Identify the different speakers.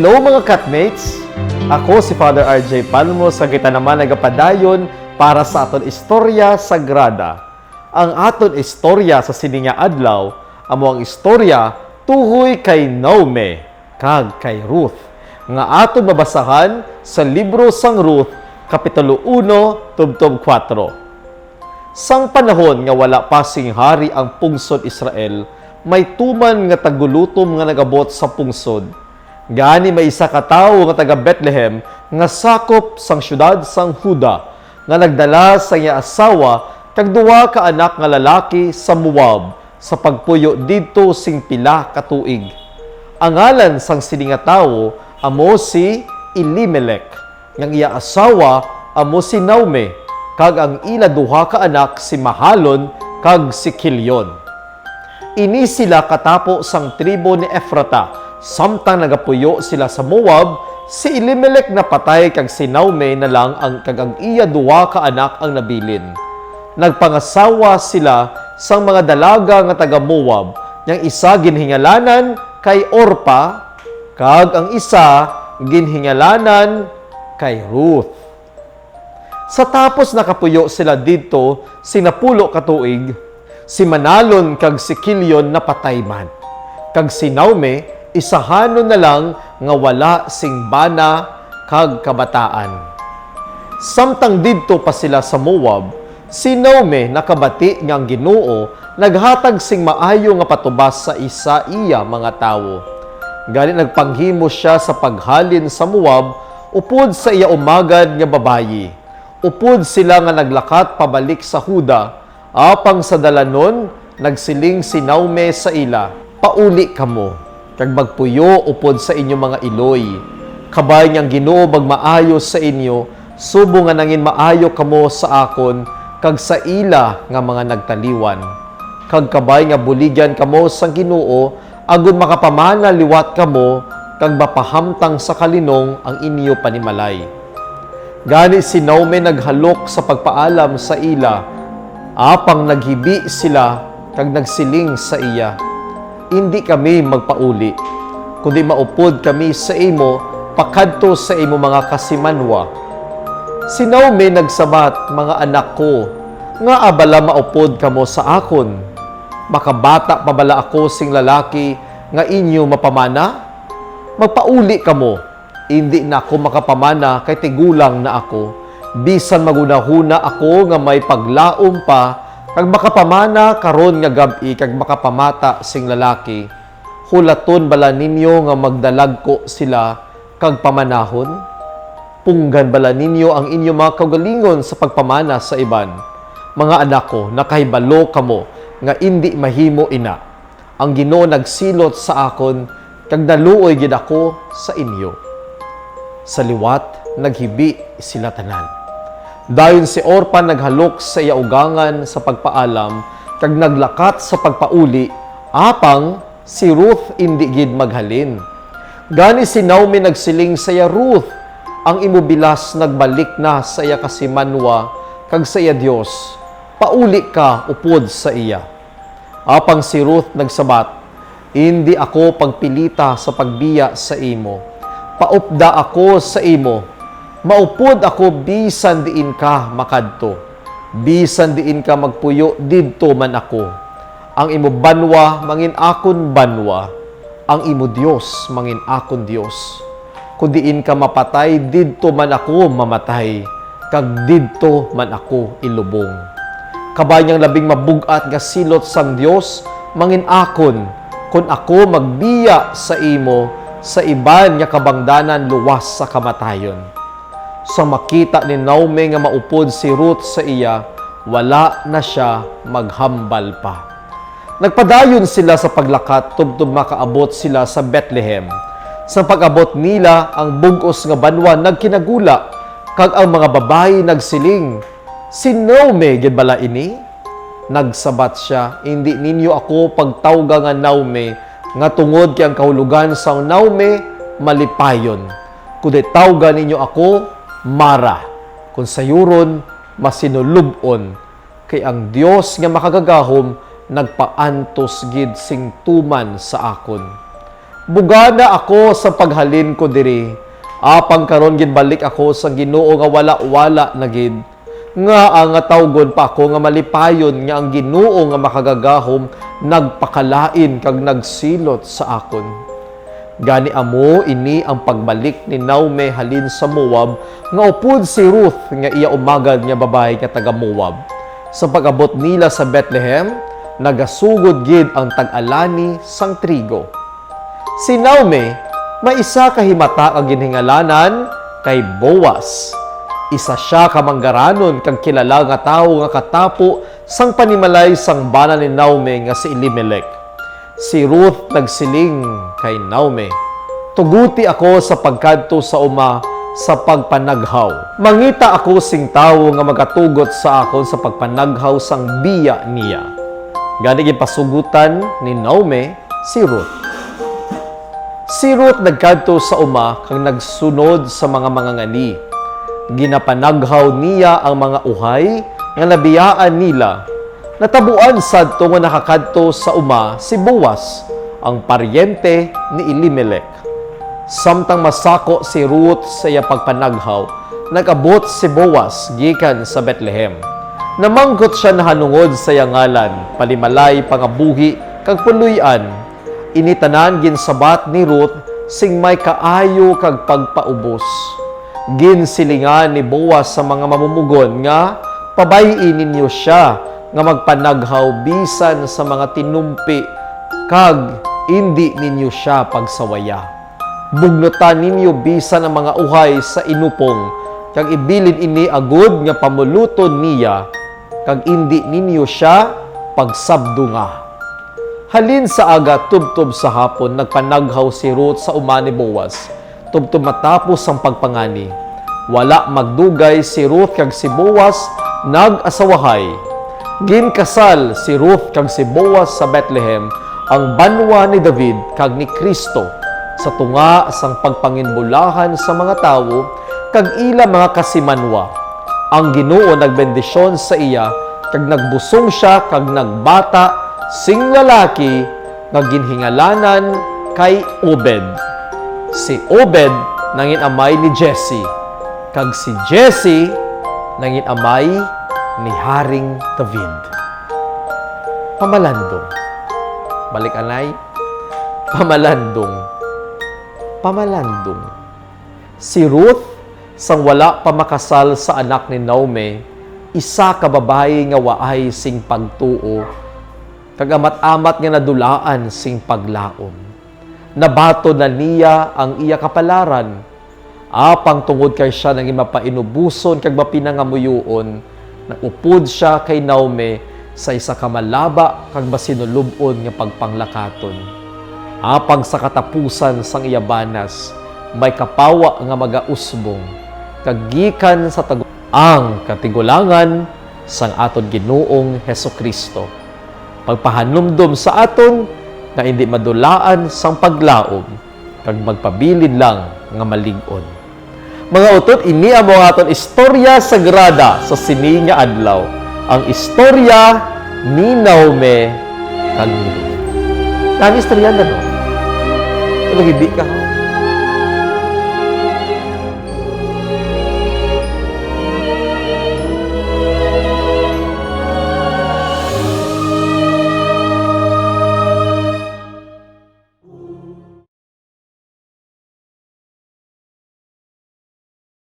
Speaker 1: Hello mga catmates! Ako si Father RJ Palmo sa kita naman nagapadayon para sa aton istorya sagrada. Ang aton istorya sa sininga adlaw, amo ang istorya tuhoy kay Naomi kag kay Ruth. Nga aton mabasahan sa libro sang Ruth, Kapitulo 1, tubtob 4. Sang panahon nga wala pa sing hari ang pungsod Israel, may tuman nga tagulutom nga nagabot sa pungsod. Gani may isa ka tawo nga taga Bethlehem nga sakop sang syudad sang Huda nga nagdala sa iya asawa kag duwa ka anak nga lalaki sa Moab sa pagpuyo didto sing pila ka tuig. Ang ngalan sang sini nga tawo amo si Elimelech, nga iya asawa amo si Naomi, kag ang ila duha ka anak si Mahalon kag si Kilyon. Ini sila katapo sang tribo ni Ephrata. Samtang nagapuyo sila sa Moab, si Elimelech napatay kag si Naomi na lang ang kag iya duwa ka anak ang nabilin. Nagpangasawa sila sang mga dalaga nga taga Moab, yang isa ginhingalanan kay Orpa kag ang isa ginhingalanan kay Ruth. Sa tapos nakapuyo sila didto sinapulo ka tuig, si Manalon kag si Kilyon napatay man. Kag si Naomi isahanon na lang nga wala sing bana kag kabataan. Samtang didto pa sila sa Moab, si Naomi nakabati nga ang Ginoo naghatag sing maayo nga patubas sa isa iya mga tawo. Gani nagpanghimo siya sa paghalin sa Moab upod sa iya umagad nga babayi. Upod sila nga naglakat pabalik sa Huda, apang sa dalanon nagsiling si Naomi sa ila, "Pauli kamo, kag magpuyo upod sa inyo mga iloy. Kabay niyang Ginoo magmaayo sa inyo, subo nga nangin maayo kamo sa akon, kag sa ila nga mga nagtaliwan. Kag kabay nga buligyan kamo sa Ginoo, agon makapamana liwat kamo, kag mapahamtang sa kalinong ang inyo panimalay." Gani si Naomi naghalok sa pagpaalam sa ila, apang naghibi sila kag nagsiling sa iya, "Hindi kami magpauli, kundi maupod kami sa imo, pakadto sa imo mga kasimanwa." Si Naomi nagsabat, "Mga anak ko, nga abala maupod kamo sa akon? Makabata pa bala ako sing lalaki nga inyo mapamana? Magpauli kamo, hindi na ako makapamana kay tigulang na ako. Bisan magunahuna ako nga may paglaom pa, kag makapamana karon nga gabi kag makapamata sing lalaki. Hulaton bala ninyo nga magdalag ko sila kag pamanahon? Punggan bala ninyo ang inyo mga kaugalingon sa pagpamana sa iban? Mga anak ko, nakahibalo kamo nga indi mahimo ina. Ang Ginoo nagsilot sa akon kag naluoy gid ako sa inyo." Sa liwat, naghibi sila tanan. Dayon si Orpa naghalok sa iya ugangan sa pagpaalam, kag naglakat sa pagpauli, apang si Ruth indi gid maghalin. Gani si Naomi nagsiling sa iya Ruth, ang imobilas nagbalik na sa iya kasimanwa, kag sa iya Dios, "Pauli ka upod sa iya." Apang si Ruth nagsabat, "Hindi ako pagpilita sa pagbiya sa imo. Paupda ako sa imo. Maupod ako bisan diin ka makadto. Bisan diin ka magpuyo didto man ako. Ang imo banwa mangin akon banwa. Ang imo Dios mangin akon Dios. Kun diin ka mapatay didto man ako mamatay. Kag didto man ako ilubong. Kabanyang labing mabugat nga silot sang Dios mangin akon kun ako magbiya sa imo sa iban nga kabangdanan luwas sa kamatayon." Sa makita ni Naomi nga maupod si Ruth sa iya, wala na siya maghambal pa. Nagpadayon sila sa paglakat tubtob makaabot sila sa Bethlehem. Sa pag-abot nila, ang bugos nga banwa nagkinagula, kag ang mga babayi nagsiling, "Si Naomi gid bala ini?" Nagsabat siya, "Hindi ninyo ako pagtawga nga Naomi, nga tungod kay ang kahulugan sa Naomi malipayon. Kundi tawga ninyo ako Mara, kung sayuron masinulubon, kay ang Dios nga makagagahom nagpaantos gid sing tuman sa akon. Bugana ako sa paghalin ko diri. Apang karon gid balik ako sa Ginoo nga wala-wala na gid. Nga ang tawgon pa ako nga malipayon nga ang Ginoo nga makagagahom nagpakalain kag nagsilot sa akon. Gani amo ini ang pagbalik ni Naomi halin sa Moab nga upod si Ruth nga iya umagad nga babae nga taga Moab. Sa pag-abot nila sa Bethlehem, nagasugod gid ang tag-alani sang trigo. Si Naomi may isa ka himata ang ginhingalanan kay Boaz. Isa siya ka manggaranon kag kilala nga tawo nga katapo sang panimalay sang bana ni Naomi nga si Elimelech. Si Ruth nagsiling kay Naomi, "Tuguti ako sa pagkadto sa uma sa pagpanaghaw. Mangita ako sing tawo nga magatugot sa akon sa pagpanaghaw sang biya niya." Gani gipasugutan ni Naomi si Ruth. Si Ruth nagkadto sa uma kang nagsunod sa mga mangangani. Ginapanaghaw niya ang mga uhay nga nabiyaan nila. Natabuan sadto nga nakakadto sa uma si Boaz, ang paryente ni Elimelech. Samtang masako si Ruth sa iya pagpanaghaw, nagabot si Boaz gikan sa Bethlehem. Namanggot siya nahanungod sa iya ngalan, palimalay pangabuhi kag puluy-an. Initanan ginsabat ni Ruth sing may kaayo kag pagpaubos. Ginsilingan ni Boaz sa mga mamumugon nga pabayi ninyo siya nga magpanaghaw bisan sa mga tinumpi kag hindi ninyo siya pagsawaya. Bugnutan ninyo bisan ang mga uhay sa inupong kag ibilin ini agud nga pamuluton niya kag hindi ninyo siya pagsabdunga. Halin sa aga tubtob sa hapon nagpanaghaw si Ruth sa uma ni Boaz. Tubtob matapos ang pagpangani. Wala magdugay si Ruth kag si Boaz nag-asawahay. Ginkasal si Ruth kag si Boaz sa Bethlehem, ang banwa ni David kag ni Kristo, sa tunga sang pagpanginbulahan sa mga tawo kag ila mga kasimanwa. Ang Ginoo nagbendisyon sa iya kag nagbusong siya kag nagbata sing lalaki nga ginhingalanan kay Obed. Si Obed nangin amay ni Jesse, kag si Jesse nangin amay ni Haring David. Pamalandong. Balik anay. Pamalandong. Pamalandong. Si Ruth, sang wala pa makasal sa anak ni Naomi, isa ka babae nga waay sing pagtuo, kag amat-amat nga nadulaan sing paglaom. Nabato na niya ang iya kapalaran, apang tungod kay siya nang mapainubuson kag mapinangamuyoon, nagupod siya kay Naomi sa isa ka malaba kag masinulubon nga pagpanglakaton. Apang sa katapusan sang iya banas, may kapawa nga magausbong, kag gikan sa ang katigulangan sang aton Ginoong Hesukristo. Pagpahanumdom sa aton nga hindi madulaan sang paglaom, kag magpabilin lang nga malig-on. Mga utot, ini ang mga aton istorya sagrada sa sini nga adlaw. Ang istorya ni Naomi kag ni Ruth. Ang istorya na no? Tulog hindi ka.